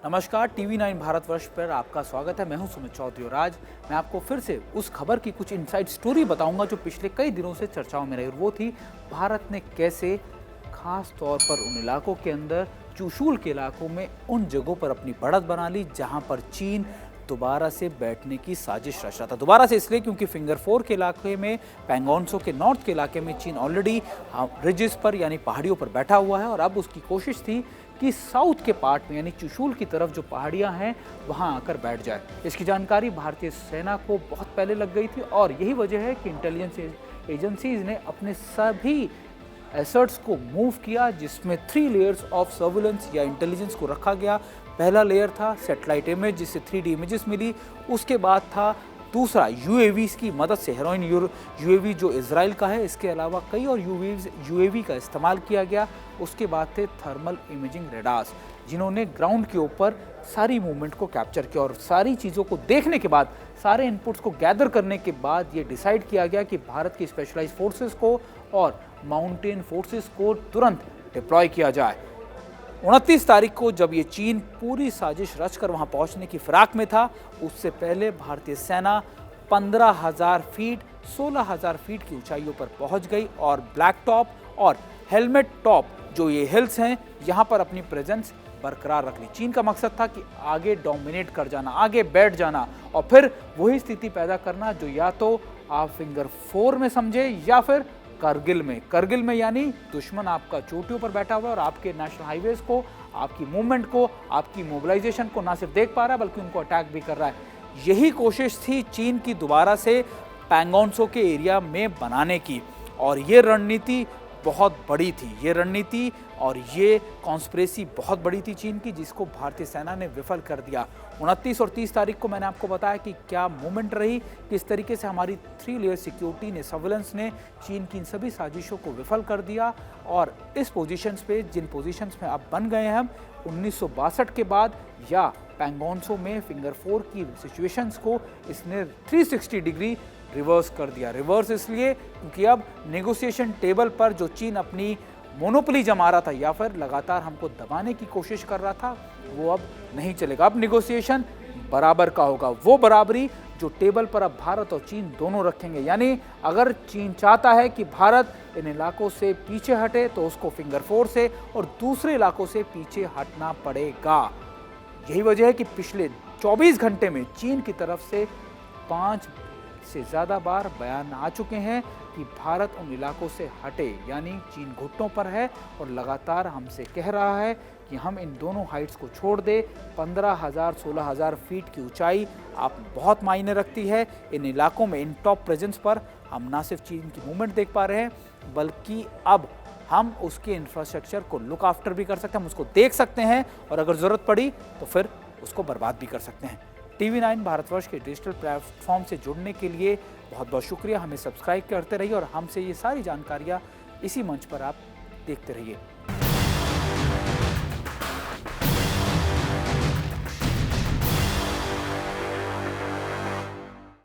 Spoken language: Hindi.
नमस्कार, टीवी 9 भारतवर्ष पर आपका स्वागत है। मैं हूं सुमित चौधरी और आज मैं आपको फिर से उस खबर की कुछ इनसाइड स्टोरी बताऊंगा जो पिछले कई दिनों से चर्चाओं में रही, और वो थी भारत ने कैसे खास तौर पर उन इलाकों के अंदर, चुशूल के इलाकों में, उन जगहों पर अपनी बढ़त बना ली जहां पर चीन दोबारा से बैठने की साजिश रच रहा था। दोबारा से इसलिए क्योंकि फिंगर 4 के इलाके में, पैंगोंगत्सो के नॉर्थ के इलाके में चीन ऑलरेडी रिजेस पर यानी पहाड़ियों पर बैठा हुआ है, और अब उसकी कोशिश थी कि साउथ के पार्ट में यानी चुशूल की तरफ जो पहाड़ियां हैं वहां आकर बैठ जाए। इसकी जानकारी भारतीय सेना को बहुत पहले लग गई थी, और यही वजह है कि इंटेलिजेंस एजेंसीज ने अपने सभी एसर्ट्स को मूव किया, जिसमें 3 लेयर्स ऑफ सर्विलेंस या इंटेलिजेंस को रखा गया। पहला लेयर था सैटेलाइट इमेज, जिससे 3D इमेजेस मिली। उसके बाद था दूसरा यूएवीज की मदद से, हेरोइन यूएवी जो इजराइल का है, इसके अलावा कई और यूएवी का इस्तेमाल किया गया। उसके बाद थे थर्मल इमेजिंग रेडार्स, जिन्होंने ग्राउंड के ऊपर सारी मूवमेंट को कैप्चर किया, और सारी चीज़ों को देखने के बाद, सारे इनपुट्स को गैदर करने के बाद ये डिसाइड किया गया कि भारत की स्पेशलाइज्ड फोर्सेस को और माउंटेन फोर्सेस को तुरंत डिप्लॉय किया जाए। 29 तारीख को जब ये चीन पूरी साजिश रचकर वहां पहुंचने की फिराक में था, उससे पहले भारतीय सेना 15,000 फीट, 16,000 फीट की ऊंचाइयों पर पहुंच गई, और ब्लैक टॉप और हेलमेट टॉप जो ये हिल्स हैं, यहां पर अपनी प्रेजेंस बरकरार रख ली। चीन का मकसद था कि आगे डोमिनेट कर जाना, आगे बैठ जाना, और फिर वही स्थिति पैदा करना जो या तो आप फिंगर 4 में समझे या फिर करगिल में यानी दुश्मन आपका चोटियों पर बैठा हुआ है और आपके नेशनल हाईवेज को, आपकी मूवमेंट को, आपकी मोबिलाइजेशन को ना सिर्फ देख पा रहा है बल्कि उनको अटैक भी कर रहा है। यही कोशिश थी चीन की दोबारा से पैंगोंगत्सो के एरिया में बनाने की, और ये रणनीति बहुत बड़ी थी। ये रणनीति और ये कॉन्स्पिरेसी बहुत बड़ी थी चीन की, जिसको भारतीय सेना ने विफल कर दिया। 29 और 30 तारीख को मैंने आपको बताया कि क्या मूवमेंट रही, किस तरीके से हमारी 3 लेयर सिक्योरिटी ने, सर्विलेंस ने चीन की इन सभी साजिशों को विफल कर दिया। और इस पोजीशंस पे, जिन पोजीशंस में अब बन गए हैं हम 1962 के बाद, या पैंगोंगत्सो में फिंगर 4 की सिचुएशंस को इसने 360 डिग्री रिवर्स कर दिया। रिवर्स इसलिए क्योंकि अब नेगोशिएशन टेबल पर जो चीन अपनी मोनोपोली जमा रहा था या फिर लगातार हमको दबाने की कोशिश कर रहा था, वो अब नहीं चलेगा। अब नेगोशिएशन बराबर का होगा, वो बराबरी जो टेबल पर अब भारत और चीन दोनों रखेंगे। यानी अगर चीन चाहता है कि भारत इन इलाकों से पीछे हटे तो उसको फिंगर 4 से और दूसरे इलाकों से पीछे हटना पड़ेगा। यही वजह है कि पिछले 24 घंटे में चीन की तरफ से 5 से ज़्यादा बार बयान आ चुके हैं कि भारत उन इलाकों से हटे, यानी चीन घुटनों पर है और लगातार हमसे कह रहा है कि हम इन दोनों हाइट्स को छोड़ दे। 15,000 16,000 फीट की ऊंचाई आप बहुत मायने रखती है। इन इलाकों में, इन टॉप प्रेजेंस पर हम ना सिर्फ चीन की मूवमेंट देख पा रहे हैं, बल्कि अब हम उसके इंफ्रास्ट्रक्चर को लुक आफ्टर भी कर सकते हैं, हम उसको देख सकते हैं, और अगर ज़रूरत पड़ी तो फिर उसको बर्बाद भी कर सकते हैं। टीवी 9 भारतवर्ष के डिजिटल प्लेटफॉर्म से जुड़ने के लिए बहुत बहुत शुक्रिया। हमें सब्सक्राइब करते रहिए और हमसे ये सारी जानकारियाँ इसी मंच पर आप देखते रहिए।